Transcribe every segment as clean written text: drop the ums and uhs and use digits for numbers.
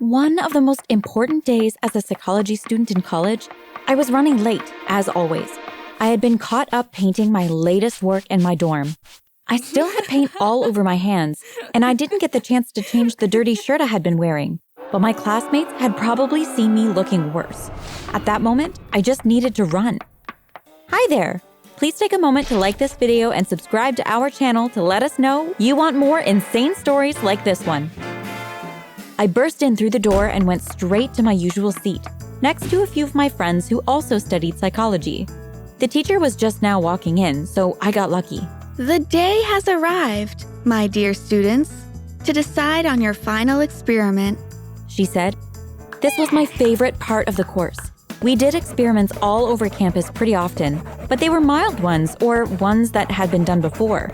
One of the most important days as a psychology student in college, I was running late, as always. I had been caught up painting my latest work in my dorm. I still had paint all over my hands, and I didn't get the chance to change the dirty shirt I had been wearing. But my classmates had probably seen me looking worse. At that moment, I just needed to run. Hi there! Please take a moment to like this video and subscribe to our channel to let us know you want more insane stories like this one. I burst in through the door and went straight to my usual seat, next to a few of my friends who also studied psychology. The teacher was just now walking in, so I got lucky. The day has arrived, my dear students, to decide on your final experiment, she said. This was my favorite part of the course. We did experiments all over campus pretty often, but they were mild ones or ones that had been done before.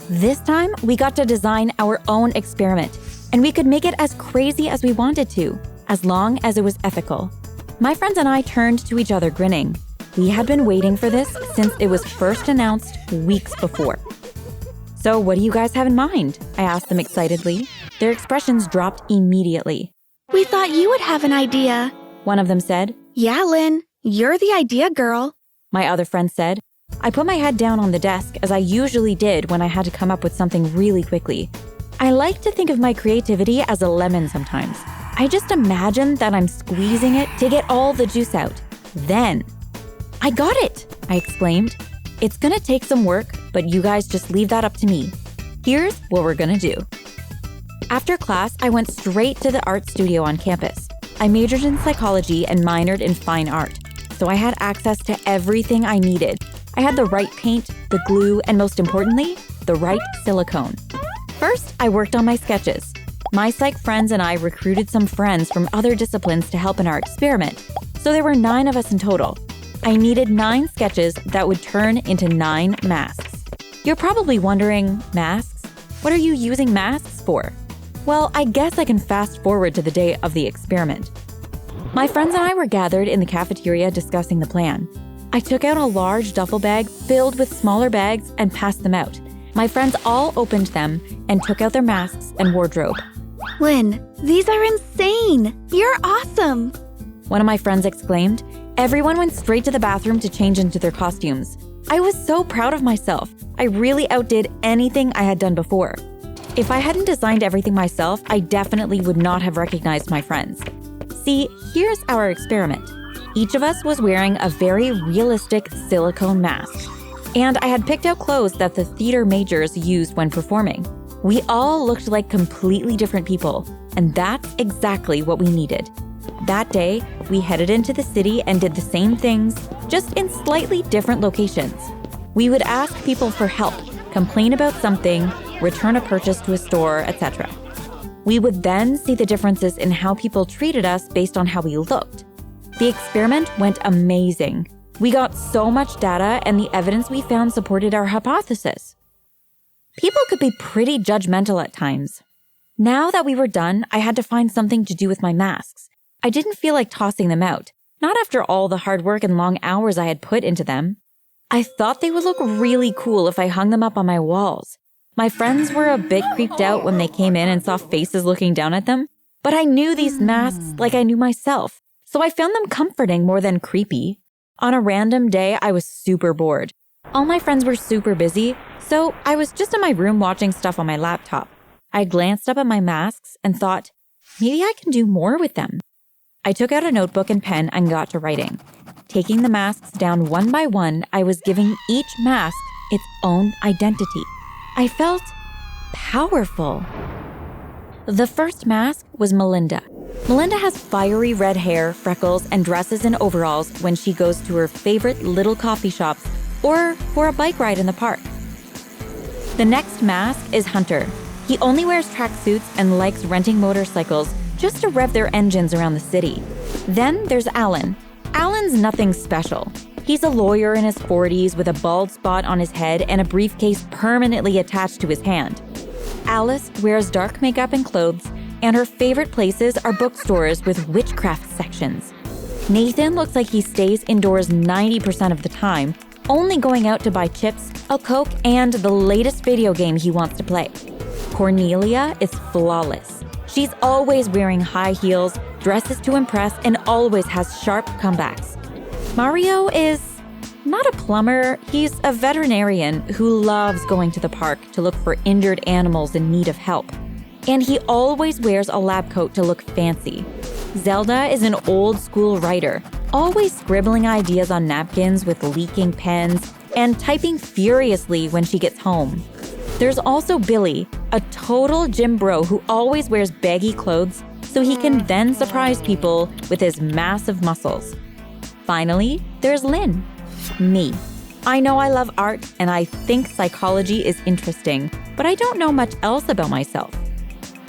This time, we got to design our own experiment, and we could make it as crazy as we wanted to, as long as it was ethical. My friends and I turned to each other grinning. We had been waiting for this since it was first announced weeks before. So what do you guys have in mind? I asked them excitedly. Their expressions dropped immediately. We thought you would have an idea, one of them said. Yeah, Lynn, you're the idea girl, my other friend said. I put my head down on the desk as I usually did when I had to come up with something really quickly. I like to think of my creativity as a lemon sometimes. I just imagine that I'm squeezing it to get all the juice out. Then, I got it, I exclaimed. It's gonna take some work, but you guys just leave that up to me. Here's what we're gonna do. After class, I went straight to the art studio on campus. I majored in psychology and minored in fine art, so I had access to everything I needed. I had the right paint, the glue, and most importantly, the right silicone. First, I worked on my sketches. My psych friends and I recruited some friends from other disciplines to help in our experiment, so there were 9 of us in total. I needed 9 sketches that would turn into 9 masks. You're probably wondering, masks? What are you using masks for? Well, I guess I can fast forward to the day of the experiment. My friends and I were gathered in the cafeteria discussing the plan. I took out a large duffel bag filled with smaller bags and passed them out. My friends all opened them and took out their masks and wardrobe. Lynn, these are insane! You're awesome! One of my friends exclaimed. Everyone went straight to the bathroom to change into their costumes. I was so proud of myself. I really outdid anything I had done before. If I hadn't designed everything myself, I definitely would not have recognized my friends. See, here's our experiment. Each of us was wearing a very realistic silicone mask. And I had picked out clothes that the theater majors used when performing. We all looked like completely different people, and that's exactly what we needed. That day, we headed into the city and did the same things, just in slightly different locations. We would ask people for help, complain about something, return a purchase to a store, etc. We would then see the differences in how people treated us based on how we looked. The experiment went amazing. We got so much data, and the evidence we found supported our hypothesis. People could be pretty judgmental at times. Now that we were done, I had to find something to do with my masks. I didn't feel like tossing them out, not after all the hard work and long hours I had put into them. I thought they would look really cool if I hung them up on my walls. My friends were a bit creeped out when they came in and saw faces looking down at them, but I knew these masks like I knew myself, so I found them comforting more than creepy. On a random day, I was super bored. All my friends were super busy, so I was just in my room watching stuff on my laptop. I glanced up at my masks and thought, maybe I can do more with them. I took out a notebook and pen and got to writing. Taking the masks down one by one, I was giving each mask its own identity. I felt powerful. The first mask was Melinda. Melinda has fiery red hair, freckles, and dresses and overalls when she goes to her favorite little coffee shops or for a bike ride in the park. The next mask is Hunter. He only wears tracksuits and likes renting motorcycles just to rev their engines around the city. Then there's Alan. Alan's nothing special. He's a lawyer in his 40s with a bald spot on his head and a briefcase permanently attached to his hand. Alice wears dark makeup and clothes, and her favorite places are bookstores with witchcraft sections. Nathan looks like he stays indoors 90% of the time, only going out to buy chips, a Coke, and the latest video game he wants to play. Cornelia is flawless. She's always wearing high heels, dresses to impress, and always has sharp comebacks. Mario is not a plumber. He's a veterinarian who loves going to the park to look for injured animals in need of help. And he always wears a lab coat to look fancy. Zelda is an old-school writer, always scribbling ideas on napkins with leaking pens and typing furiously when she gets home. There's also Billy, a total gym bro who always wears baggy clothes so he can then surprise people with his massive muscles. Finally, there's Lynn, me. I know I love art and I think psychology is interesting, but I don't know much else about myself.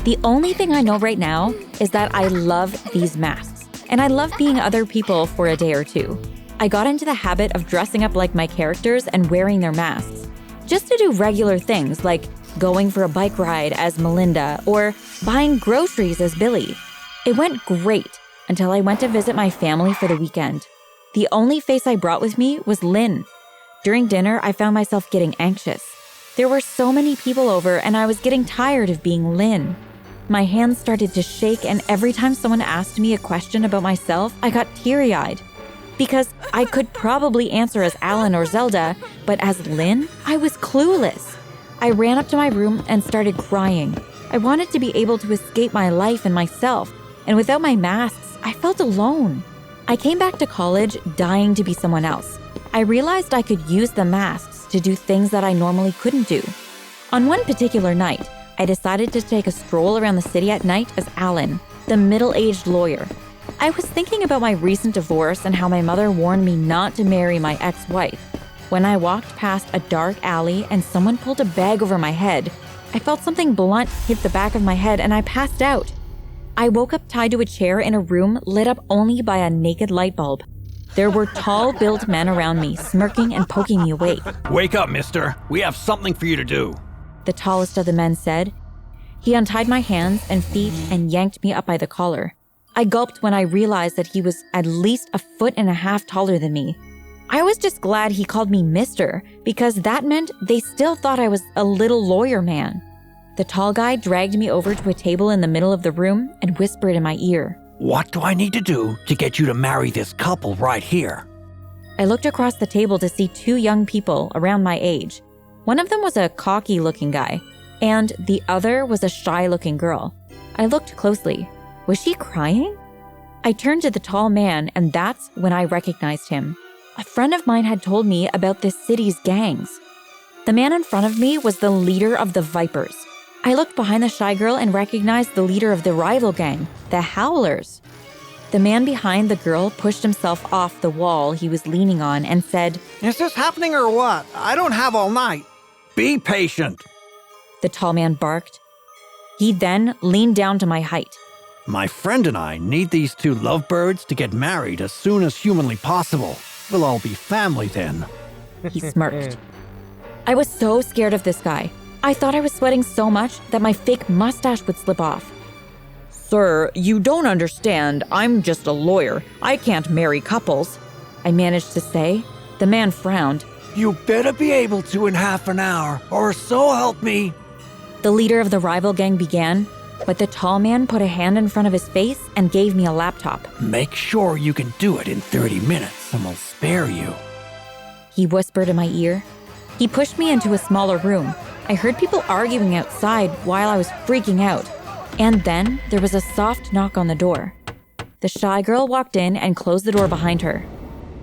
The only thing I know right now is that I love these masks, and I love being other people for a day or two. I got into the habit of dressing up like my characters and wearing their masks, just to do regular things like going for a bike ride as Melinda or buying groceries as Billy. It went great until I went to visit my family for the weekend. The only face I brought with me was Lynn. During dinner, I found myself getting anxious. There were so many people over and I was getting tired of being Lynn. My hands started to shake, and every time someone asked me a question about myself, I got teary-eyed. Because I could probably answer as Alan or Zelda, but as Lynn, I was clueless. I ran up to my room and started crying. I wanted to be able to escape my life and myself, and without my masks, I felt alone. I came back to college dying to be someone else. I realized I could use the masks to do things that I normally couldn't do. On one particular night, I decided to take a stroll around the city at night as Alan, the middle-aged lawyer. I was thinking about my recent divorce and how my mother warned me not to marry my ex-wife. When I walked past a dark alley and someone pulled a bag over my head, I felt something blunt hit the back of my head and I passed out. I woke up tied to a chair in a room lit up only by a naked light bulb. There were tall-built men around me, smirking and poking me awake. Wake up, mister. We have something for you to do. The tallest of the men said. He untied my hands and feet and yanked me up by the collar. I gulped when I realized that he was at least 1.5 feet taller than me. I was just glad he called me Mister, because that meant they still thought I was a little lawyer man. The tall guy dragged me over to a table in the middle of the room and whispered in my ear. What do I need to do to get you to marry this couple right here? I looked across the table to see 2 young people around my age. One of them was a cocky-looking guy, and the other was a shy-looking girl. I looked closely. Was she crying? I turned to the tall man, and that's when I recognized him. A friend of mine had told me about this city's gangs. The man in front of me was the leader of the Vipers. I looked behind the shy girl and recognized the leader of the rival gang, the Howlers. The man behind the girl pushed himself off the wall he was leaning on and said, Is this happening or what? I don't have all night. Be patient. The tall man barked. He then leaned down to my height. My friend and I need these 2 lovebirds to get married as soon as humanly possible. We'll all be family then. He smirked. I was so scared of this guy. I thought I was sweating so much that my fake mustache would slip off. Sir, you don't understand. I'm just a lawyer. I can't marry couples, I managed to say. The man frowned. You better be able to in half an hour, or so help me. The leader of the rival gang began, but the tall man put a hand in front of his face and gave me a laptop. Make sure you can do it in 30 minutes, and we'll spare you. He whispered in my ear. He pushed me into a smaller room. I heard people arguing outside while I was freaking out. And then there was a soft knock on the door. The shy girl walked in and closed the door behind her.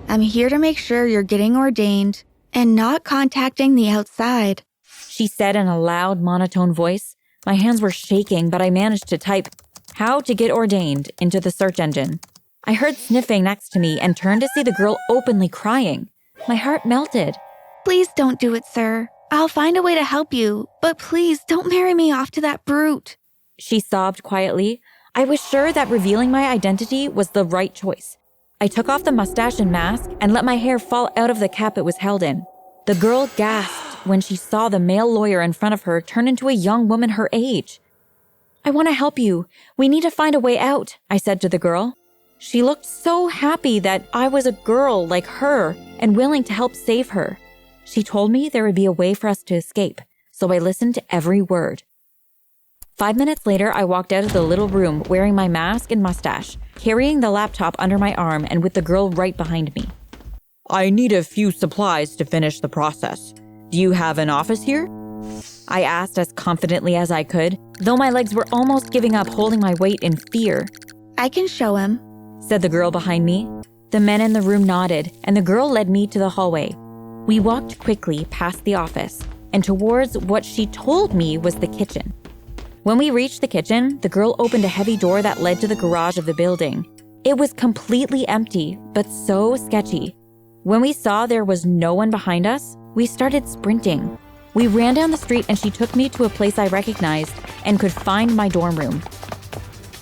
I'm here to make sure you're getting ordained and not contacting the outside, She said in a loud, monotone voice. My hands were shaking, but I managed to type, "How to get ordained," into the search engine. I heard sniffing next to me and turned to see the girl openly crying. My heart melted. Please don't do it, sir. I'll find a way to help you, but please don't marry me off to that brute. She sobbed quietly. I was sure that revealing my identity was the right choice. I took off the mustache and mask and let my hair fall out of the cap it was held in. The girl gasped when she saw the male lawyer in front of her turn into a young woman her age. "I want to help you. We need to find a way out," I said to the girl. She looked so happy that I was a girl like her and willing to help save her. She told me there would be a way for us to escape, so I listened to every word. 5 minutes later, I walked out of the little room wearing my mask and mustache, carrying the laptop under my arm and with the girl right behind me. I need a few supplies to finish the process. Do you have an office here? I asked as confidently as I could, though my legs were almost giving up holding my weight in fear. I can show him, said the girl behind me. The men in the room nodded, and the girl led me to the hallway. We walked quickly past the office and towards what she told me was the kitchen. When we reached the kitchen, the girl opened a heavy door that led to the garage of the building. It was completely empty, but so sketchy. When we saw there was no one behind us, we started sprinting. We ran down the street and she took me to a place I recognized and could find my dorm room.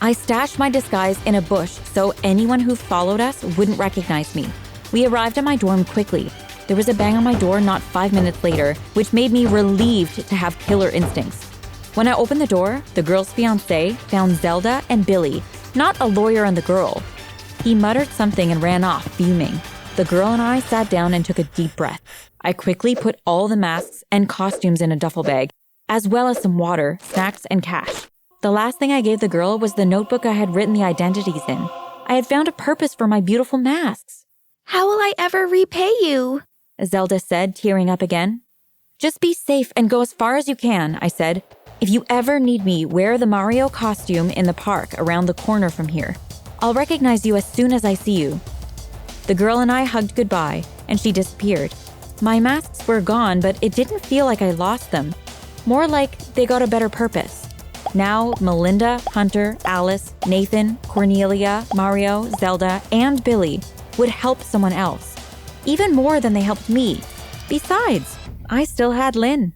I stashed my disguise in a bush so anyone who followed us wouldn't recognize me. We arrived at my dorm quickly. There was a bang on my door not 5 minutes later, which made me relieved to have killer instincts. When I opened the door, the girl's fiancé found Zelda and Billy, not a lawyer and the girl. He muttered something and ran off, fuming. The girl and I sat down and took a deep breath. I quickly put all the masks and costumes in a duffel bag, as well as some water, snacks, and cash. The last thing I gave the girl was the notebook I had written the identities in. I had found a purpose for my beautiful masks. How will I ever repay you? Zelda said, tearing up again. Just be safe and go as far as you can, I said. If you ever need me, wear the Mario costume in the park around the corner from here. I'll recognize you as soon as I see you. The girl and I hugged goodbye, and she disappeared. My masks were gone, but it didn't feel like I lost them. More like they got a better purpose. Now, Melinda, Hunter, Alice, Nathan, Cornelia, Mario, Zelda, and Billy would help someone else. Even more than they helped me. Besides, I still had Lynn.